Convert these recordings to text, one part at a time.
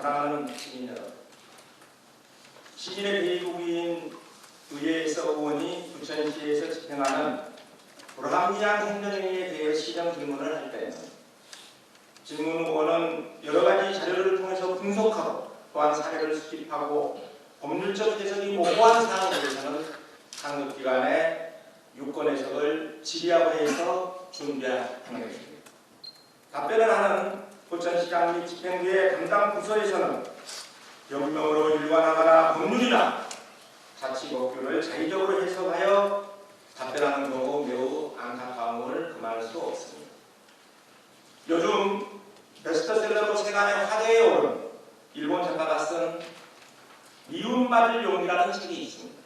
사랑하는 시민 여러분, 시민의 대의국인 의회에서 의원이 부천시에서 집행하는 불합리한 행정행위에 대해 시정 질문을 할 때는 질문 의원은 여러 가지 자료를 통해서 분석하고 또한 사례를 수집하고 법률적 해석이 모호한 사항에 대해서는 상급기관의 유권 해석을 질의하고 해서 준비하는 것입니다. 답변을 하는 부천시장 및 집행부의 담당 부서에서는 명령으로 일관하거나 법률이나 자치법규를 자의적으로 해석하여 답변하는 경우 매우 안타까움을 금할 수 없습니다. 요즘 베스트셀러로 세간의 화제에 오른 일본 작가가 쓴 미움받을 용기라는 책이 있습니다.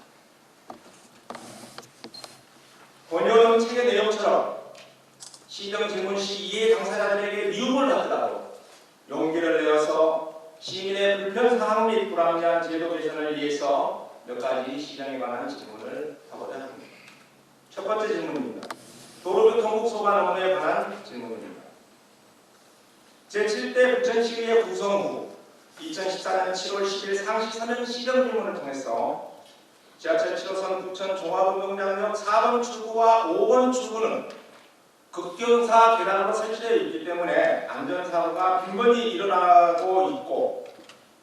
번역은 책의 내용처럼 시정 질문 시 이해 당사자들에게 미움을 받더라도 용기를 내어서 시민의 불편 사항 및 불합리한 제도 개선을 위해서 몇 가지 시정에 관한 질문을 하고자 합니다. 첫 번째 질문입니다. 도로교통국 소관 업무에 관한 질문입니다. 제7대 부천시의회 구성 후 2014년 7월 10일 상시 서면 시정 질문을 통해서 지하철 7호선 부천 종합운동장역 4번 출구와 5번 출구는 급경사 계단으로 설치되어 있기 때문에 안전사고가 빈번히 일어나고 있고,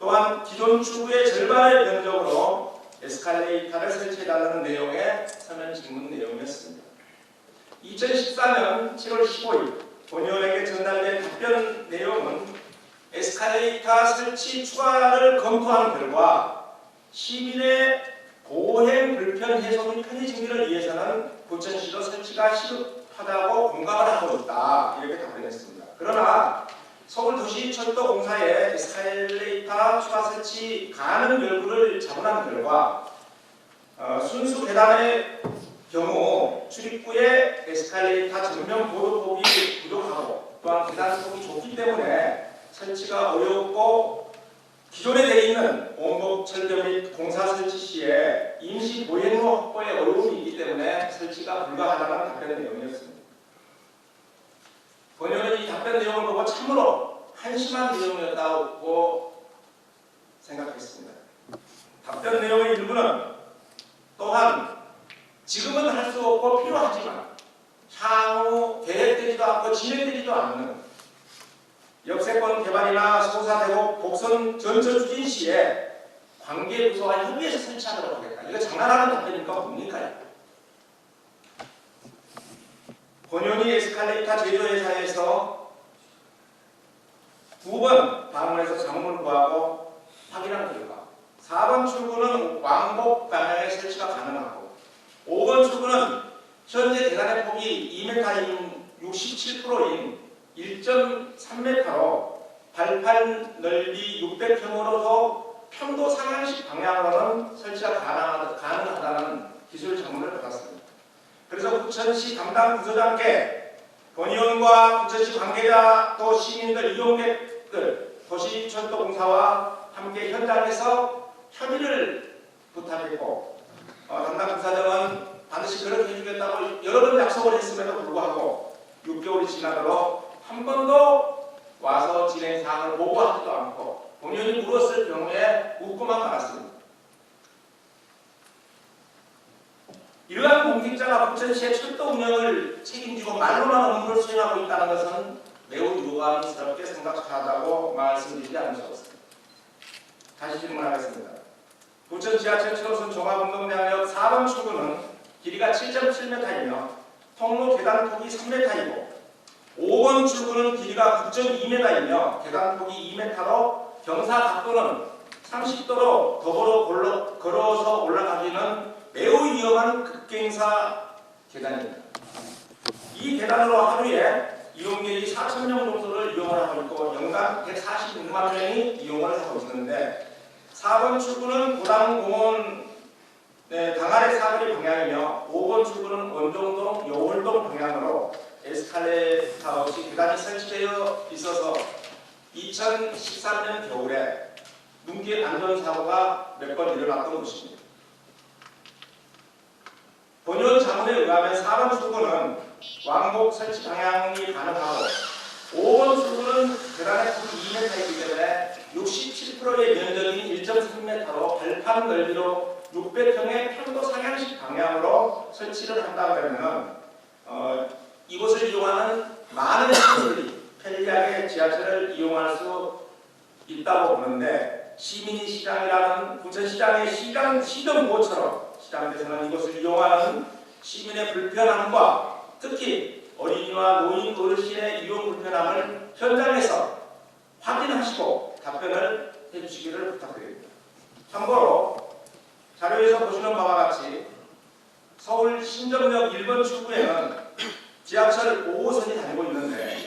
또한 기존 출구의 절반의 면적으로 에스컬레이터를 설치해달라는 내용의 서면 질문 내용이었습니다. 2014년 7월 15일 본의원에게 전달된 답변 내용은 에스컬레이터 설치 추가를 검토한 결과 시민의 보행 불편 해소 및 편의 증진을 위해서는 부천시도 설치가 시급하다고 공감을 하고 있다, 이렇게 답변했습니다. 그러나 서울도시철도공사의 에스컬레이터 추가 설치 가능 여부를 자문한 결과 순수 계단의 경우 출입구에 에스컬레이터 전면 보도폭이 부족하고 또한 계단 폭이 좁기 때문에 설치가 어렵고 기존에 되어 있는 원목 철거 및 공사 설치 시에 임시 보행로 확보에 어려움이 있기 때문에 설치가 불가하다는 답변 내용이었습니다. 본의원은 이 답변 내용을 보고 참으로 한심한 내용이었다고 생각했습니다. 답변 내용의 일부는 또한 지금은 할 수 없고 필요하지만 향후 계획되지도 않고 진행되지도 않는 역세권 개발이나 소사대고 복선 전철 추진 시에 관계부서와 협의해서 설치하도록 하겠다. 이거 장난하는 답변입니까? 뭡니까? 본연이 에스컬레이터 제조회사에서 2번 방문해서 자문을 구하고 확인한 결과 4번 출구는 왕복 방향의 설치가 가능하고 5번 출구는 현재 계단의 폭이 2m인 67%인 1.3m로 발판 넓이 600평으로도 편도 상향식 방향으로는 설치가 가능하다는 기술 자문을 받았습니다. 그래서 부천시 담당 부서장께 본의원과 부천시 관계자 또 시민들 이용객들 도시철도공사와 함께 현장에서 협의를 부탁했고 담당 부사장은 반드시 그렇게 해주겠다고 여러 번 약속을 했음에도 불구하고 6개월이 지나도록 한 번도 와서 진행 사항을 보고하지도 않고 본인이 물었을 경우에 웃고만 말았습니다. 이러한 공직자가 부천시의 철도 운영을 책임지고 말로만 업무를 수행하고 있다는 것은 매우 유감스럽게 생각하다고 말씀드리지 않을 수 없습니다. 다시 질문하겠습니다. 부천 지하철 7호선 종합운동장역 4번 출구는 길이가 7.7m이며 통로 계단 폭이 3m이고 5번 출구는 길이가 9.2m이며 계단 폭이 2m로 경사 각도는 30도로 도보로 걸어서 올라가기는 매우 위험한 급경사 계단입니다. 이 계단으로 하루에 이용객이 4,000명 정도를 이용을 하고 있고 연간 146만 명이 이용을 하고 있는데 4번 출구는 고당공원 당아래 사거리 방향이며 5번 출구는 원종동 여월동 방향으로 에스컬레이터 없이 계단이 설치되어 있어서 2013년 겨울에 눈길 안전사고가 몇 번 일어났던 것입니다. 본의원 자문에 의하면 4번 출구는 왕복 설치 방향이 가능하고 5번 출구는 계단의 폭이 2m이기 때문에 67%의 면적인 1.3m로 발판 넓이로 600평의 편도 상향식 방향으로 설치를 한다 그러면 이곳을 이용하는 많은 시민들이 편리하게 지하철을 이용할 수 있다고 보는데 시민이 시장이라는 부천시장의 시정구처럼 시장에서는 이곳을 이용하는 시민의 불편함과 특히 어린이와 노인 어르신의 이용 불편함을 현장에서 확인하시고 답변을 해주시기를 부탁드립니다. 참고로 자료에서 보시는 바와 같이 서울 신정역 1번 출구에는 지하철 5호선이 다니고 있는데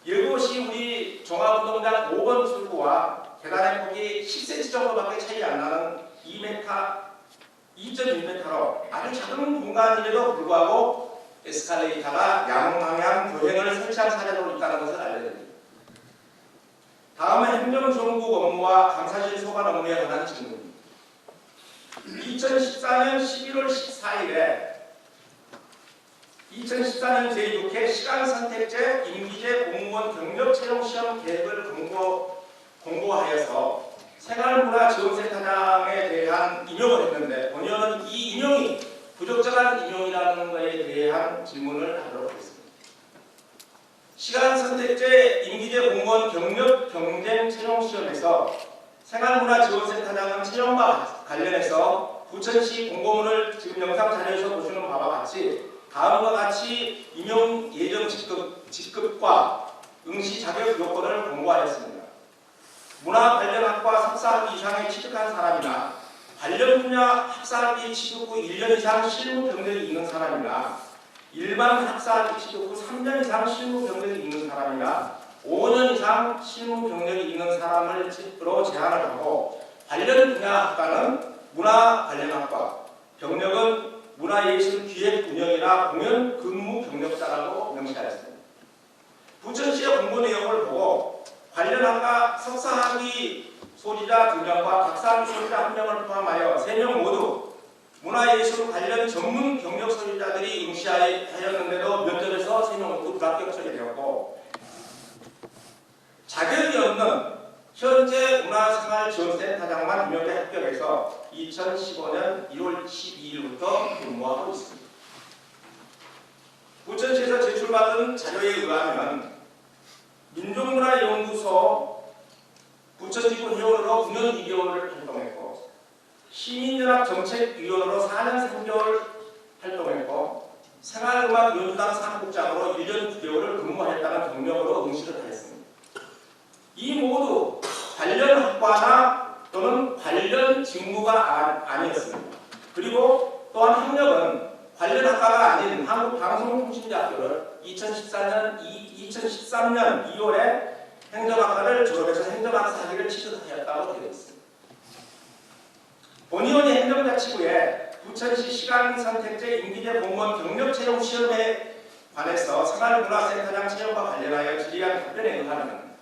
이것이 우리 종합운동장 5번 출구와 계단의 폭이 10cm 정도밖에 차이 안 나는 2.1m로 아주 작은 공간임에도 불구하고 에스컬레이터가 양방향 교행을 설치한 사례도 있다는 것을 알려드립니다. 다음은 행정정국 업무와 감사실 소관 업무에 관한 질문입니다. 2014년 11월 14일에 2014년 제6회 시간선택제 임기제 공무원 경력 채용 시험 계획을 공고하여서 생활문화지원센터장에 대한 임용을 했는데 본의원은 이 임용이 부적절한 임용이라는 것에 대한 질문을 하도록 하겠습니다. 시간선택제 임기제 공무원 경력 경쟁 채용 시험에서 생활문화지원센터장은 채용과 관련해서 부천시 공고문을 지금 영상 자료에서 보시는 바와 같이 다음과 같이 임용 예정 직급과 응시 자격 요건을 공고하였습니다. 문화 관련학과 석사학위 이상에 취득한 사람이나 관련 분야 학사학위 취득 후 1년 이상 실무 경력이 있는 사람이나 일반 학사학위 취득 후 3년 이상 실무 경력이 있는 사람이나 5년 이상 실무 경력이 있는 사람을 제한을 하고 관련 분야 학과는 문화 관련학과, 경력은 문화예술기획 운영이나 공연 근무 경력자라고 명시하였습니다. 부천시의 공고 내용을 보고 관련 학과 석사학위 소지자 2명과 박사학위 소지자 1명을 포함하여 3명 모두 문화예술 관련 전문 경력 소유자들이 응시하였는데도 면접에서 3명 모두 불합격 처리되었고 자격이 없는 현재 문화생활지원센터장만 임용돼 합격해서 2015년 1월 12일부터 근무하고 있습니다. 부천시에서 제출받은 자료에 의하면 민족문화연구소 부천지구 회원으로 9년 2개월을 활동했고 시민연합정책위원으로 4년 3개월 활동했고 생활음악연주단 사무국장으로 1년 9개월을 근무하였다는 경력으로 응시를 하였습니다. 이 모두 관련 학과나 또는 관련 직무가 아니었습니다. 그리고 또한 학력은 관련 학과가 아닌 한국방송통신대학교를 2013년 2월에 행정학과를 졸업해서 행정학사 학위를 취득하였다고 되어 있습니다. 본의원이 행정자치구에 부천시 시간선택제 임기제 공무원 경력 채용 시험에 관해서 생활문화센터장 채용과 관련하여 질의한 답변에 의하면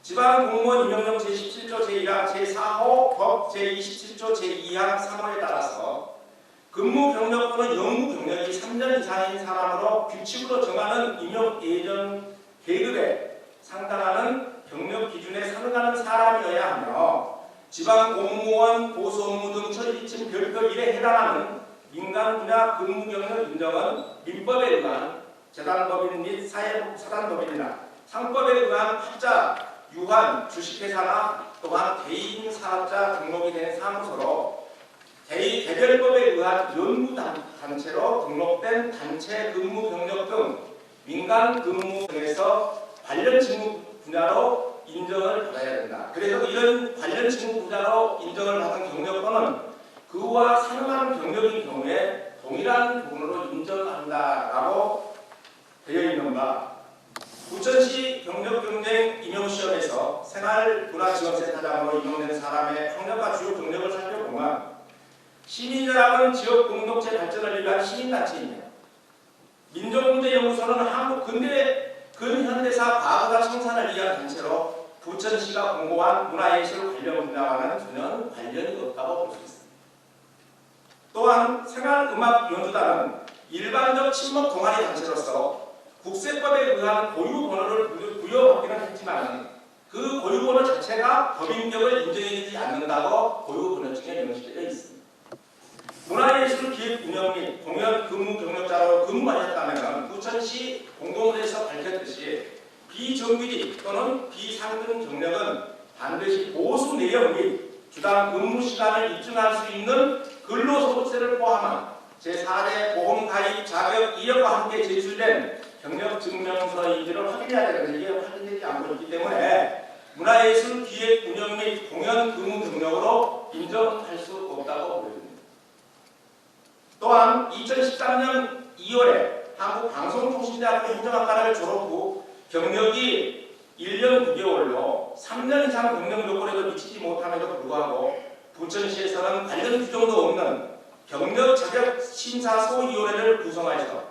지방공무원 임명령 제17조 제1항 제4호 법 제27조 제2항 3호에 따라서 근무 경력 또는 영무 경력이 3년 이상인 사람으로 규칙으로 정하는 임용 예정 계급에 상당하는 경력 기준에 상응하는 사람이어야 하며 지방공무원 보수업무 등 처리지침 별표 1에 해당하는 민간 분야 근무 경력 인정은 민법에 의한 재단법인 및 사단법인이나 상법에 의한 학자 유한, 주식회사나 또한 개인 사업자 등록이 된 사무소로 개별법에 의한 연구단체로 등록된 단체 근무 경력 등 민간 근무 등에서 관련 직무 분야로 인정을 받아야 된다. 그래서 이런 관련 직무 분야로 인정을 받은 경력 또는 그와 상응하는 경력인 경우에 동일한 부분으로 인정한다라고 되어 있는 바 부천시 경력경쟁 임용시험에서 생활문화지원센터장으로 임용된 사람의 학력과 주요 경력을 살펴보면 시민연합은 지역 공동체 발전을 위한 시민단체이며 민족문제연구소는 한국 근현대사 과거사 청산을 위한 단체로 부천시가 공고한 문화예술 관련 분야와는 전혀 관련이 없다고 볼 수 있습니다. 또한 생활음악연주단은 일반적 친목 동아리 단체로서 국세법에 의한 고유 번호를 부여받기는 했지만 그 고유 번호 자체가 법인격을 인정해주지 않는다고 고유 번호증에 명시되어 있습니다. 문화예술 기획 운영 및 공연 근무 경력자로 근무하셨다면 부천시 공공부에서 밝혔듯이 비정규직 또는 비상근 경력은 반드시 보수 내역 및 주당 근무 시간을 입증할 수 있는 근로소득세를 포함한 제4대 보험가입 자격 이력과 함께 제출된 경력증명서인지를 확인해야 되는데 이게 확인되지 않고 있기 때문에 문화예술 기획 운영 및 공연 근무 경력으로 인정할 수 없다고 보여집니다. 또한 2013년 2월에 한국방송통신대학교 행정학과를 졸업 후 경력이 1년 9개월로 3년 이상 경력 요건에도 미치지 못함에도 불구하고 부천시에서는 관련 규정도 없는 경력 자격 심사 소위원회를 구성하여서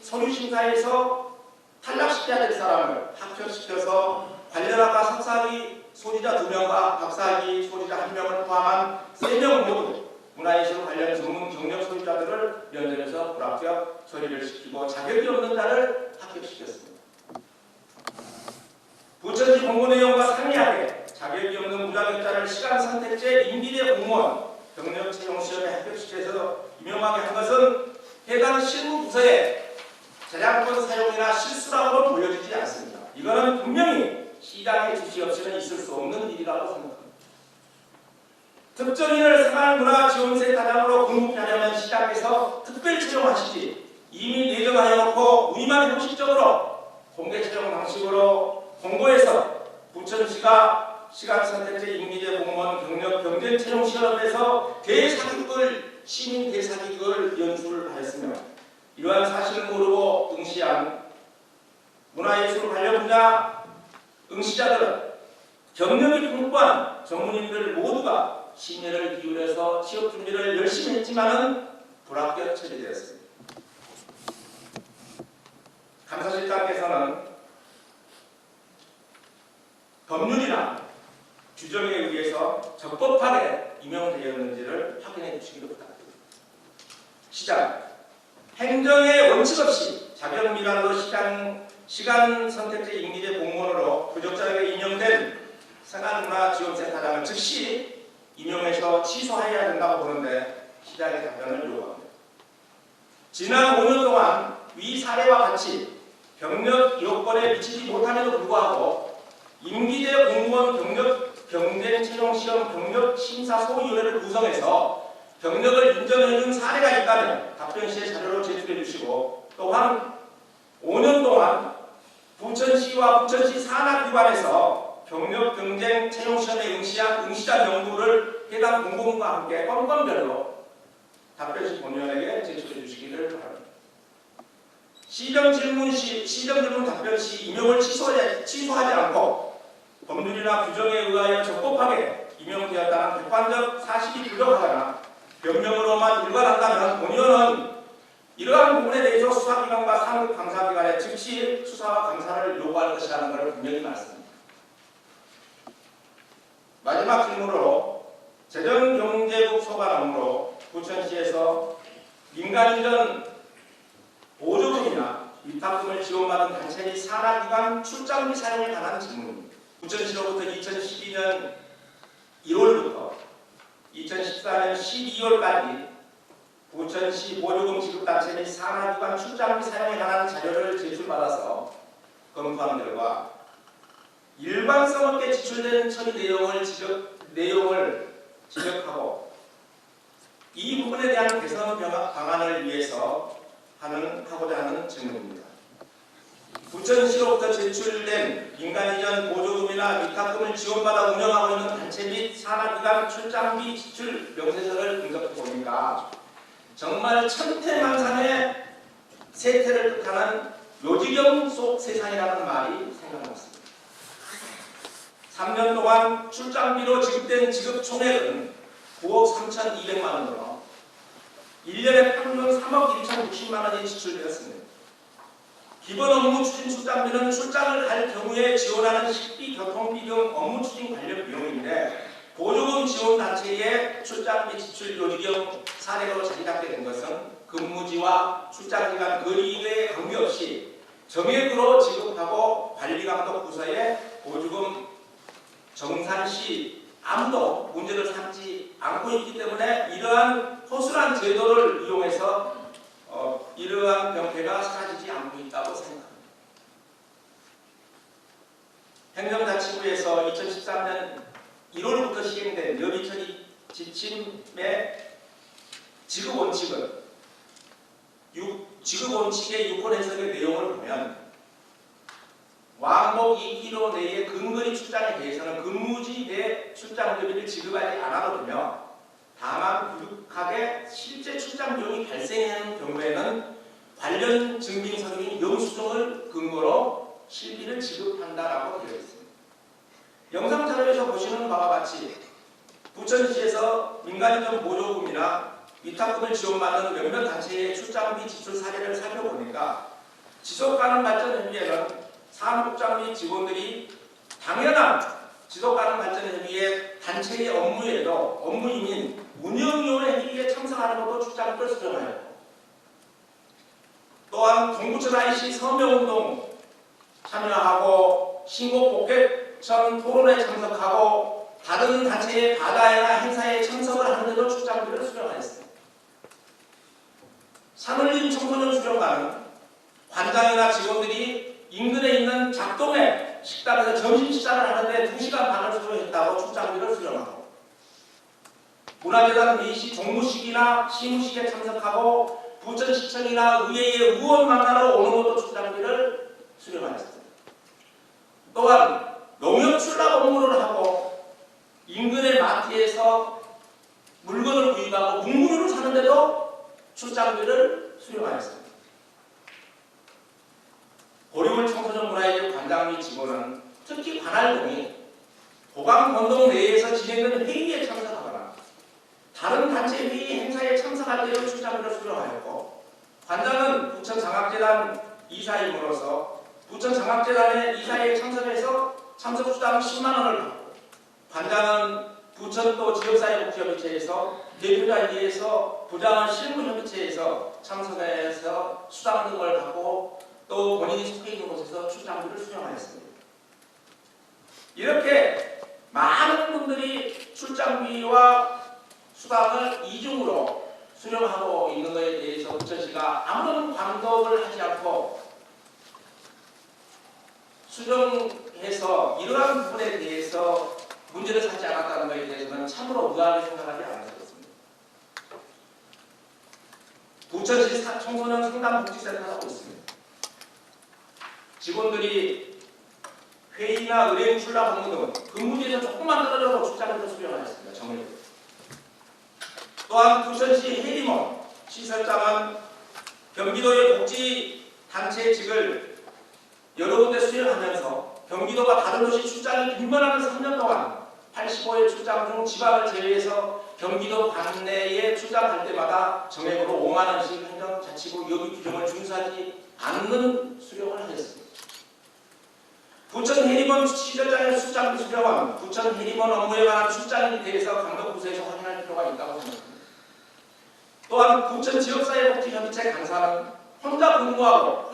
소유심사에서 탈락시켜야 될 사람을 합격시켜서 관련 학과 석사학위 소지자 2명과 박사학위 소지자 1명을 포함한 3명 모두 문화예술 관련 전문 경력 소유자들을 면접에서 불합격 처리를 시키고 자격이 없는 자를 합격시켰습니다. 부천시 공고 내용과 상이하게 자격이 없는 무자격자를 시간 선택제 임기대 공무원 경력 채용 시험에 합격시켜서 임용하게 한 것은 해당 실무부서의 재량권 사용이나 실수라고는 보여지지 않습니다. 이거는 분명히 시장의 지시 없이는 있을 수 없는 일이라고 생각합니다. 특정인을 생활문화지원센터장으로 공급하려면 시장에서 특별 채용하시지 이미 내정하여 놓고 문의만 형식적으로 공개 채용 방식으로 공고해서 부천시가 시간 선택제 임기제 공무원 경력 경쟁 채용 시험에서 대사기극을 시민 대사기극을 연출하였으며 이러한 사실을 모르고 응시한 문화예술 관련 분야 응시자들은 경력이 풍부한 전문인들 모두가 심혈을 기울여서 취업 준비를 열심히 했지만은 불합격 처리되었습니다. 감사실장께서는 법률이나 규정에 의해서 적법하게 임용되었는지를 확인해 주시기를 부탁드립니다. 시장, 행정의 원칙 없이 자격 미달로 시간 선택제 임기제 공무원으로 부적절하게 임용된 생활문화지원센터장을 즉시 임용해서 취소해야 된다고 보는데 시장의 답변을 요구합니다. 지난 5년 동안 위 사례와 같이 경력 요건에 미치지 못함에도 불구하고 임기제 공무원 경력 경쟁 채용 시험 경력 심사 소위원회를 구성해서 경력을 인정해준 사례가 있다면 답변시에 자료로 제출해 주시고 또한 5년 동안 부천시와 부천시 산하기관에서 경력 경쟁 채용 시험에 응시자 명부를 해당 공고문과 함께 건건별로 답변시 본위원에게 제출해 주시기를 바랍니다. 시정질문 답변 시 임용을 취소하지 않고 법률이나 규정에 의하여 적법하게 임용되었다는 객관적 사실이 부족하거나 변명으로만 일관한다면 본위원은 이러한 부분에 대해서 수사기관과 상급 감사기관에 즉시 수사와 감사를 요구할 것이라는 것을 분명히 말씀드립니다. 마지막 질문으로 재정경제국 소관 업무로 부천시에서 민간인전 보조금이나 위탁금을 지원받은 단체 및 산하기관 출장비 사용에 관한 질문입니다. 부천시로부터 2012년 1월부터 2014년 12월까지 부천시 보조금 지급단체 및 산하기관 출장비 사용에 관한 자료를 제출받아서 검토한 결과 일관성 없게 지출된 처리 내용을 지적하고 이 부분에 대한 개선 방안을 위해서 하고자 하는 질문입니다. 부천시로부터 제출된 민간이전 보조금이나 위탁금을 지원받아 운영하고 있는 단체 및 산하기관 출장비 지출 명세서를 분석해 보니까 정말 천태만상의 세태를 뜻하는 요지경 속 세상이라는 말이 생각났습니다. 3년 동안 출장비로 지급된 지급 총액은 9억 3,200만 원으로 1년에 평균 3억 1,060만 원이 지출되었습니다. 기본 업무 추진 출장비는 출장을 갈 경우에 지원하는 식비, 교통비 등 업무 추진 관련 비용인데 보조금 지원 단체의 출장비 지출 요지경 사례로 자리 잡게 된 것은 그 근무지와 출장기간 거리에 관계없이 정액으로 지급하고 관리감독 부서에 보조금 정산시 아무도 문제를 삼지 않고 있기 때문에 이러한 허술한 제도를 이용해서 이러한 병폐가 사라지지 않고 있다고 생각합니다. 행정자치부에서 2013년 1월부터 시행된 여비처리 지침의 지급원칙은 지급원칙의 유권 해석의 내용을 보면 왕복 2km 내의 근거리 출장에 대해서는 근무지 내 출장료비를 지급하지 않아도 되며 다만 부득하게 실제 출장 비용이 발생하는 경우에는 관련 증빙 서류인 영수증을 근거로 실비를 지급한다라고 되어 있습니다. 영상 자료에서 보시는 바와 같이 부천시에서 민간인정 보조금이나 위탁금을 지원받는 몇몇 단체의 출장비 지출 사례를 살펴보니까 지속가능 발전 협의회는 사무국장 및 직원들이 당연한 지속가능 발전 협의회 단체의 업무에도 업무임인 운영위원회 회의에 참석하는 것도 출장비를 수령하였고 또한 동부천 IC 서명운동 참여하고 신곡복개천 토론에 참석하고 다른 단체의 바다회나 행사에 참석을 하는데도 출장비를 수령하였습니다. 산울림 청소년 수련관은 관장이나 직원들이 인근에 있는 작동의 식당에서 점심 식사를 하는데 2시간 반을 수령했다고 출장비를 수령하고 문화재단 회의시 종무식이나 시무식에 참석하고 부천시청이나 의회의 의원 만나러 오는 것도 출장비를 수령하였습니다. 또한 농협 출납 업무를 하고 인근의 마트에서 물건을 구입하고 문구류를 사는데도 출장비를 수령하였습니다. 보리굴 청소년 문화예술 관장 및 직원은 특히 관할동이 고강건동 내에서 진행되는 회의에 참석하거나 다른 단체 회의 행사에 참석할 때의 출장비를 수령하였고 관장은 부천장학재단 이사임으로서 부천장학재단의 이사회에 참석해서 참석수당 10만원을 받고 관장은 부천도 지역사회복지협의체에서 대표자회의에서 부장은 실무협의체에서 참석해서 수당 등을 받고 또 본인이 속해 있는 곳에서 출장비를 수령하였습니다. 이렇게 많은 분들이 출장비와 수당을 이중으로 수령하고 있는 것에 대해서 부천시가 아무런 감독을 하지 않고 수정해서 이러한 부분에 대해서 문제를 삼지 않았다는 것에 대해서는 참으로 의아하게 생각하지 않았습니다. 부천시 청소년 상담복지센터라고 있습니다. 직원들이 회의나 의뢰인 출납 업무 등 근무지에서 조금만 떨어져도 출장비를 수령하였습니다. 정액으로. 또한 부천시 해리몬 시설장은 경기도의 복지단체직을 여러 군데 수행하면서 경기도가 다른 도시 출장이 빈번하는 3년 동안 85회 출장 중 지방을 제외해서 경기도 관내에 출장 갈 때마다 정액으로 5만원씩 행정자치부 여비 규정을 준수하지 않는 수령을 하였습니다. 부천 해리몬 시설장의 출장비 수령은 부천 해리몬 업무에 관한 출장에 대해서 강덕부서에서 확인할 필요가 있다고 생각합니다. 또한 부천 지역사회복지협의체 강사는 혼자 근무하고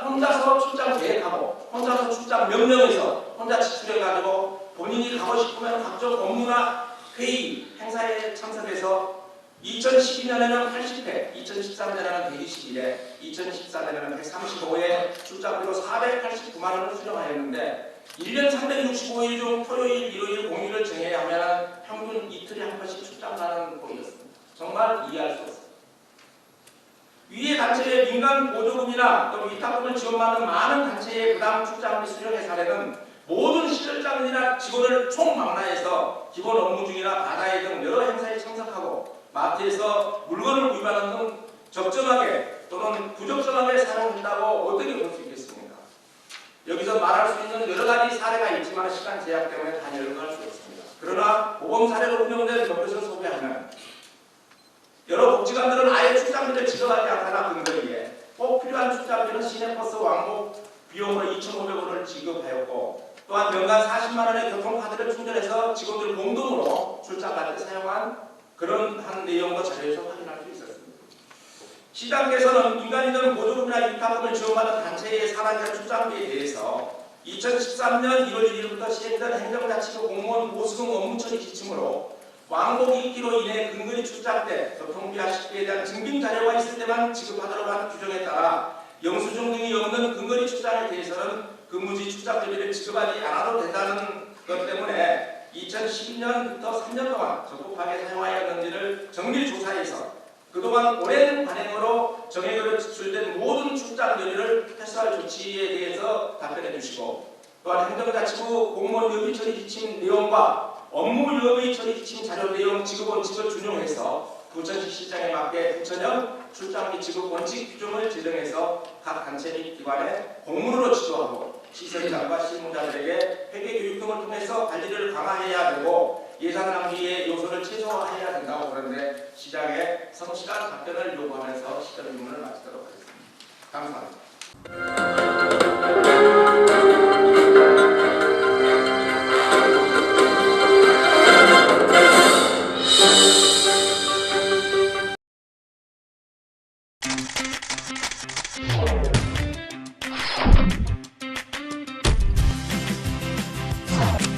혼자서 출장 계획하고 혼자서 출장 명령해서 혼자 지출해가지고 본인이 가고 싶으면 각종 업무나 회의, 행사에 참석해서 2012년에는 80회, 2013년에는 121회, 2014년에는 135회 출장비로 489만원을 수령하였는데 1년 365일 중 토요일, 일요일, 공휴일을 정해야 하면 평균 이틀에 한 번씩 출장 가는 꼴이었습니다. 정말 이해할 수 없습니다. 위의 단체의 민간 보조금이나 또 위탁금을 지원받는 많은 단체의 부당 출장비 수령의 사례는 모든 시설장이나 직원을 총망라해서 기본 업무 중이나 바다회 등 여러 행사에 참석하고 마트에서 물건을 구입하는 등 적정하게 또는 부적정하게 사용한다고 어떻게 볼 수 있겠습니까? 여기서 말할 수 있는 여러 가지 사례가 있지만 시간 제약 때문에 다 열거할 수 없습니다. 그러나 모범 사례로 운영된 몇 것을 소개하면 여러 복지관들은 아예 출장비를 지급하지 않거나 근거리에 꼭 필요한 출장비는 시내버스 왕복 비용으로 2,500원을 지급하였고 또한 연간 40만원의 교통카드를 충전해서 직원들 공동으로 출장 갈 때 사용한 그런 한 내용도 자료에서 확인할 수 있었습니다. 시장께서는 민간인들은 보조금이나 위탁금을 지원받은 단체의 산하자 출장비에 대해서 2013년 1월 1일부터 시행된 행정자치부 공무원 보수금 업무처리 지침으로 왕복이1km 이내 근거리 출장 때 교통비와 식비에 대한 증빙 자료가 있을 때만 지급하도록 한 규정에 따라 영수증 등이 없는 근거리 출장에 대해서는 근무지 출장비를 지급하지 않아도 된다는 것 때문에 2012년부터 3년 동안 적법하게 사용하였는지를 정밀 조사해서 그동안 오랜 관행으로 정액으로 지출된 모든 출장 요리를 회수할 조치에 대해서 답변해 주시고, 또한 행정자치부 공무원 여비 처리 지침 내용과 업무 여비 처리 지침 자료 내용 지급 원칙을 준용해서 부천시 실장에 맞게 부천형 출장비 지급 원칙 규정을 제정해서 각 단체 및 기관에 공문으로 지도하고 시설장과 실무자들에게 회계 교육 등을 통해서 관리를 강화해야 되고 예산 낭비의 요소를 최소화해야 된다고 그러는데 시장에 성실한 답변을 요구하면서 시정 질문을 마치도록 하겠습니다.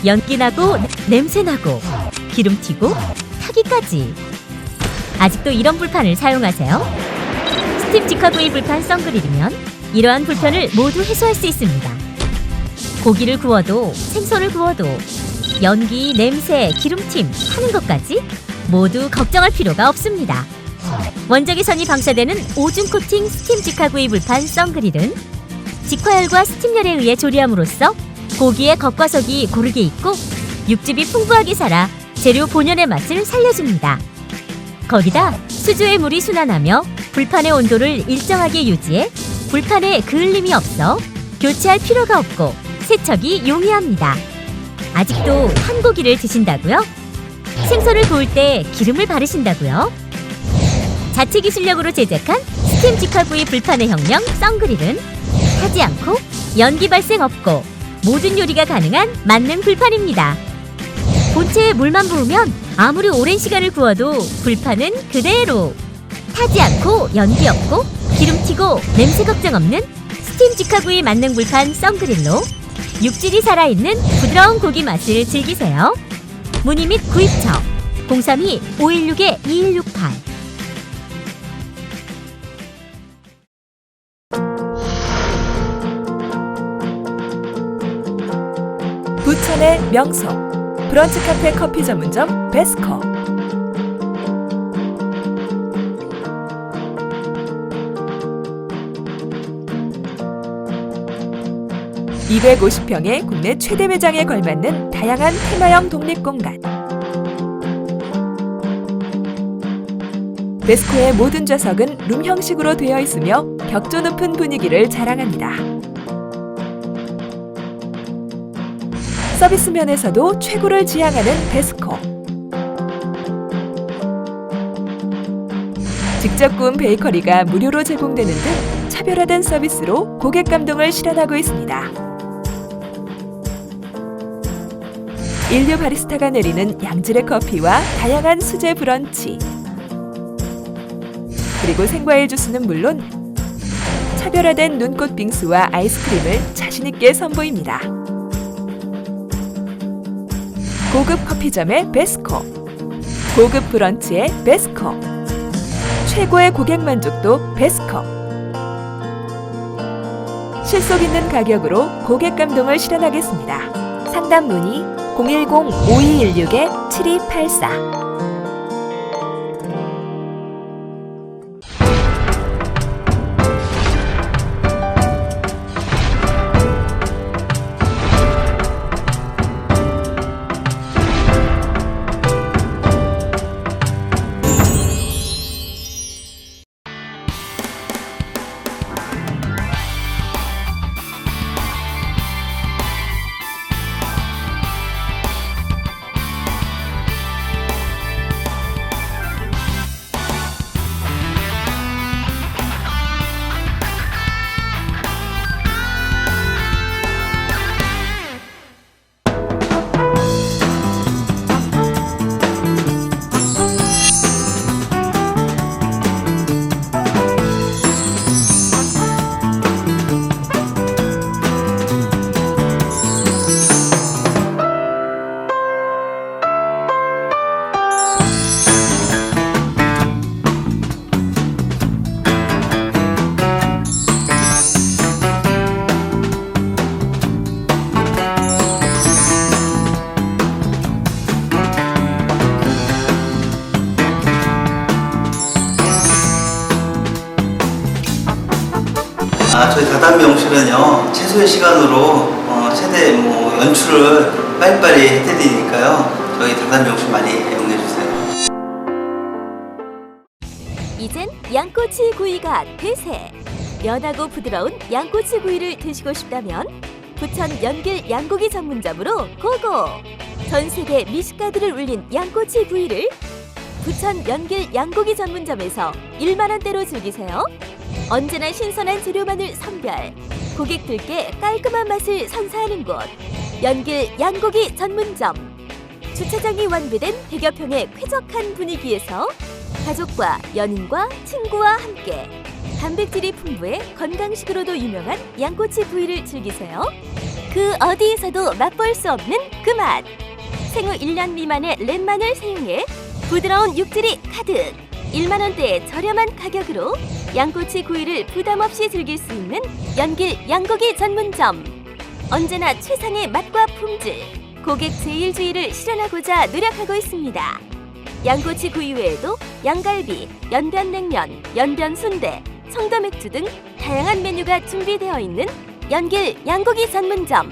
연기나고 냄새나고 기름튀고 타기까지. 아직도 이런 불판을 사용하세요? 스팀 직화구이 불판 썬그릴이면 이러한 불편을 모두 해소할 수 있습니다. 고기를 구워도 생선을 구워도 연기, 냄새, 기름짐, 타는 것까지 모두 걱정할 필요가 없습니다. 원적외선이 방사되는 오중 코팅 스팀 직화구이 불판 썬그릴은 직화열과 스팀열에 의해 조리함으로써 고기의 겉과 속이 고르게 익고 육즙이 풍부하게 살아 재료 본연의 맛을 살려줍니다. 거기다 수조의 물이 순환하며 불판의 온도를 일정하게 유지해 불판에 그을림이 없어 교체할 필요가 없고 세척이 용이합니다. 아직도 탄 고기를 드신다고요? 생선을 구울 때 기름을 바르신다고요? 자체 기술력으로 제작한 스팀 직화구이 불판의 혁명 썬그릴은 타지 않고 연기 발생 없고 모든 요리가 가능한 만능 불판입니다. 본체에 물만 부으면 아무리 오랜 시간을 구워도 불판은 그대로 타지 않고 연기 없고 기름 튀고 냄새 걱정 없는 스팀 직화구이 만능 불판 썬그릴로 육질이 살아있는 부드러운 고기 맛을 즐기세요. 문의 및 구입처 032-516-2168. 부천의 명소 브런치 카페 커피 전문점 베스커. (250평의) 국내 최대 매장에 걸맞는 다양한 테마형 독립공간. 베스코의 모든 좌석은 룸 형식으로 되어 있으며 격조 높은 분위기를 자랑합니다. 서비스 면에서도 최고를 지향하는 베스코. 직접 구운 베이커리가 무료로 제공되는 등 차별화된 서비스로 고객 감동을 실현하고 있습니다. 인류 바리스타가 내리는 양질의 커피와 다양한 수제 브런치, 그리고 생과일 주스는 물론 차별화된 눈꽃 빙수와 아이스크림을 자신있게 선보입니다. 고급 커피점의 베스코, 고급 브런치의 베스코, 최고의 고객 만족도 베스코. 실속 있는 가격으로 고객 감동을 실현하겠습니다. 상담 문의 010-5216-7284. 저희 다단 미용실은요, 최소의 시간으로 최대 연출을 빨리빨리 해드리니까요. 저희 다단 미용실 많이 이용해주세요. 이젠 양꼬치 구이가 대세! 연하고 부드러운 양꼬치 구이를 드시고 싶다면 부천 연길 양고기 전문점으로 고고! 전 세계 미식가들을 울린 양꼬치 구이를 부천 연길 양고기 전문점에서 1만 원대로 즐기세요. 언제나 신선한 재료만을 선별, 고객들께 깔끔한 맛을 선사하는 곳 연길 양고기 전문점. 주차장이 완비된 100여 평의 쾌적한 분위기에서 가족과 연인과 친구와 함께 단백질이 풍부해 건강식으로도 유명한 양꼬치 구이를 즐기세요. 그 어디에서도 맛볼 수 없는 그 맛! 생후 1년 미만의 랩만을 사용해 부드러운 육질이 가득! 1만 원대의 저렴한 가격으로 양꼬치 구이를 부담 없이 즐길 수 있는 연길 양고기 전문점. 언제나 최상의 맛과 품질, 고객 제일주의를 실현하고자 노력하고 있습니다. 양꼬치 구이 외에도 양갈비, 연변냉면, 연변순대, 청도맥주 등 다양한 메뉴가 준비되어 있는 연길 양고기 전문점.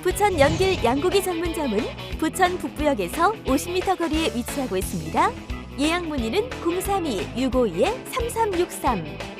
부천 연길 양고기 전문점은 부천 북부역에서 50m 거리에 위치하고 있습니다. 예약 문의는 032-652-3363